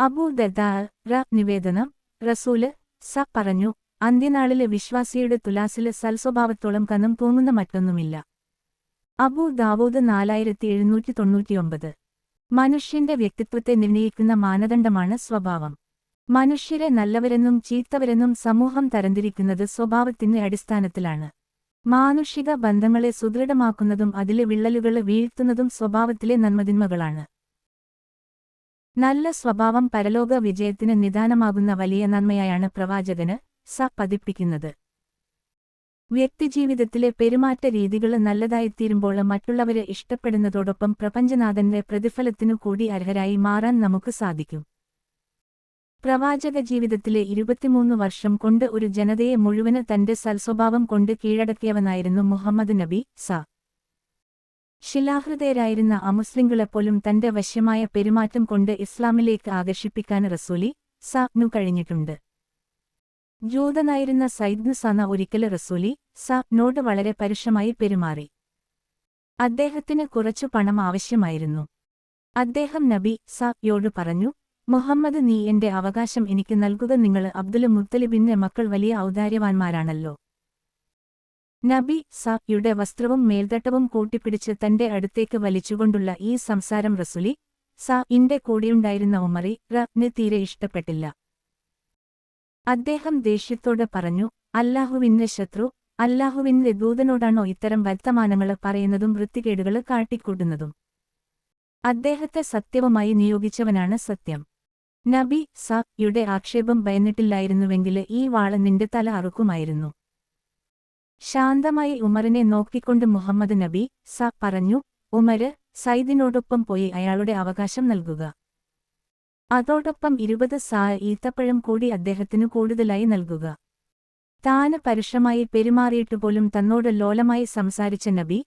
അബൂ ദർദാ നിവേദനം റസൂല് പറഞ്ഞു, അന്ത്യനാളിലെ വിശ്വാസിയുടെ തുലാസില് സൽസ്വഭാവത്തോളം കനം തൂങ്ങുന്ന മറ്റൊന്നുമില്ല. അബൂ ദാവൂദ് 4799. മനുഷ്യന്റെ വ്യക്തിത്വത്തെ നിർണയിക്കുന്ന മാനദണ്ഡമാണ് സ്വഭാവം. മനുഷ്യരെ നല്ലവരെന്നും ചീത്തവരെന്നും സമൂഹം തരംതിരിക്കുന്നത് സ്വഭാവത്തിന്റെ അടിസ്ഥാനത്തിലാണ്. മാനുഷിക ബന്ധങ്ങളെ സുദൃഢമാക്കുന്നതും അതിലെ വിള്ളലുകള് വീഴ്ത്തുന്നതും സ്വഭാവത്തിലെ നന്മതിന്മകളാണ്. നല്ല സ്വഭാവം പരലോക വിജയത്തിന് നിദാനമാകുന്ന വലിയ നന്മയായാണ് പ്രവാചകന് പതിപ്പിക്കുന്നത്. വ്യക്തിജീവിതത്തിലെ പെരുമാറ്റ രീതികള് നല്ലതായിത്തീരുമ്പോൾ മറ്റുള്ളവരെ ഇഷ്ടപ്പെടുന്നതോടൊപ്പം പ്രപഞ്ചനാഥന്റെ പ്രതിഫലത്തിനു കൂടി അർഹരായി മാറാൻ നമുക്ക് സാധിക്കും. പ്രവാചക ജീവിതത്തിലെ 23 വർഷം കൊണ്ട് ഒരു ജനതയെ മുഴുവന് തന്റെ സൽസ്വഭാവം കൊണ്ട് കീഴടക്കിയവനായിരുന്നു മുഹമ്മദ് നബി ശിലാഹൃദയരായിരുന്ന അമുസ്ലിങ്ങളെപ്പോലും തന്റെ വശ്യമായ പെരുമാറ്റം കൊണ്ട് ഇസ്ലാമിലേക്ക് ആകർഷിപ്പിക്കാൻ റസൂലി കഴിഞ്ഞിട്ടുണ്ട്. ജൂതനായിരുന്ന സൈദ്ന് ഒരിക്കല് റസൂലി നോട് വളരെ പരുഷമായി പെരുമാറി. അദ്ദേഹത്തിന് കുറച്ചു പണം ആവശ്യമായിരുന്നു. അദ്ദേഹം നബി യോട് പറഞ്ഞു, മുഹമ്മദ്, നീ എന്റെ അവകാശം എനിക്ക് നൽകുക. നിങ്ങൾ അബ്ദുൽ മുത്തലിബിന്റെ മക്കൾ വലിയ ഔദാര്യവാന്മാരാണല്ലോ. നബി യുടെ വസ്ത്രവും മേൽത്തട്ടവും കൂട്ടിപ്പിടിച്ച് തന്റെ അടുത്തേക്ക് വലിച്ചുകൊണ്ടുള്ള ഈ സംസാരം റസൂലി ഇന്റെ കൂടെയുണ്ടായിരുന്ന ഉമറി തീരെ ഇഷ്ടപ്പെട്ടില്ല. അദ്ദേഹം ദേഷ്യത്തോടെ പറഞ്ഞു, അല്ലാഹുവിന്റെ ശത്രു, അല്ലാഹുവിന്റെ ദൂതനോടാണോ ഇത്തരം വർത്തമാനങ്ങള് പറയുന്നതും വൃത്തികേടുകള് കാട്ടിക്കൂട്ടുന്നതും? അദ്ദേഹത്തെ സത്യവുമായി നിയോഗിച്ചവനാണ് സത്യം. നബി യുടെ ആക്ഷേപം ഭയന്നിട്ടില്ലായിരുന്നുവെങ്കില് ഈ വാള് നിന്റെ തല അറുക്കുമായിരുന്നു. ശാന്തമായി ഉമറിനെ നോക്കിക്കൊണ്ട് മുഹമ്മദ് നബി പറഞ്ഞു, ഉമര്, സൈദിനോടൊപ്പം പോയി അയാളുടെ അവകാശം നൽകുക. അതോടൊപ്പം 20 ഈത്തപ്പഴം കൂടി അദ്ദേഹത്തിനു കൂടുതലായി നൽകുക. താന് പരുഷമായി പെരുമാറിയിട്ടുപോലും തന്നോട് ലോലമായി സംസാരിച്ച നബി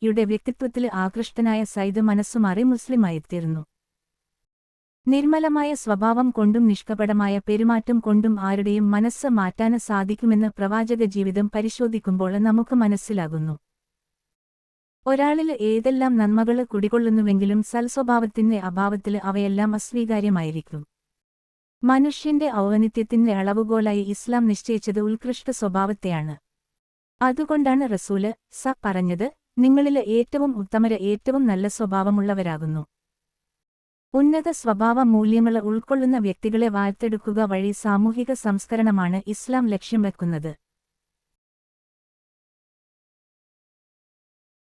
യുടെ വ്യക്തിത്വത്തില് ആകൃഷ്ടനായ സൈദ് മനസ്സുമാറി മുസ്ലിമായിത്തീർന്നു. നിർമ്മലമായ സ്വഭാവം കൊണ്ടും നിഷ്കപടമായ പെരുമാറ്റം കൊണ്ടും ആരുടെയും മനസ്സ് മാറ്റാന് സാധിക്കുമെന്ന് പ്രവാചക ജീവിതം പരിശോധിക്കുമ്പോൾ നമുക്ക് മനസ്സിലാകുന്നു. ഒരാളില് ഏതെല്ലാം നന്മകള് കുടികൊള്ളുന്നുവെങ്കിലും സൽസ്വഭാവത്തിന്റെ അഭാവത്തില് അവയെല്ലാം അസ്വീകാര്യമായിരിക്കും. മനുഷ്യന്റെ ഔന്നത്യത്തിന്റെ അളവുകോലായി ഇസ്ലാം നിശ്ചയിച്ചത് ഉത്കൃഷ്ട സ്വഭാവത്തെയാണ്. അതുകൊണ്ടാണ് റസൂല് പറഞ്ഞത്, നിങ്ങളില് ഏറ്റവും ഉത്തമര് ഏറ്റവും നല്ല സ്വഭാവമുള്ളവരാകുന്നു. ഉന്നത സ്വഭാവ മൂല്യങ്ങള് ഉൾക്കൊള്ളുന്ന വ്യക്തികളെ വാർത്തെടുക്കുക വഴി സാമൂഹിക സംസ്കരണമാണ് ഇസ്ലാം ലക്ഷ്യം വെക്കുന്നത്.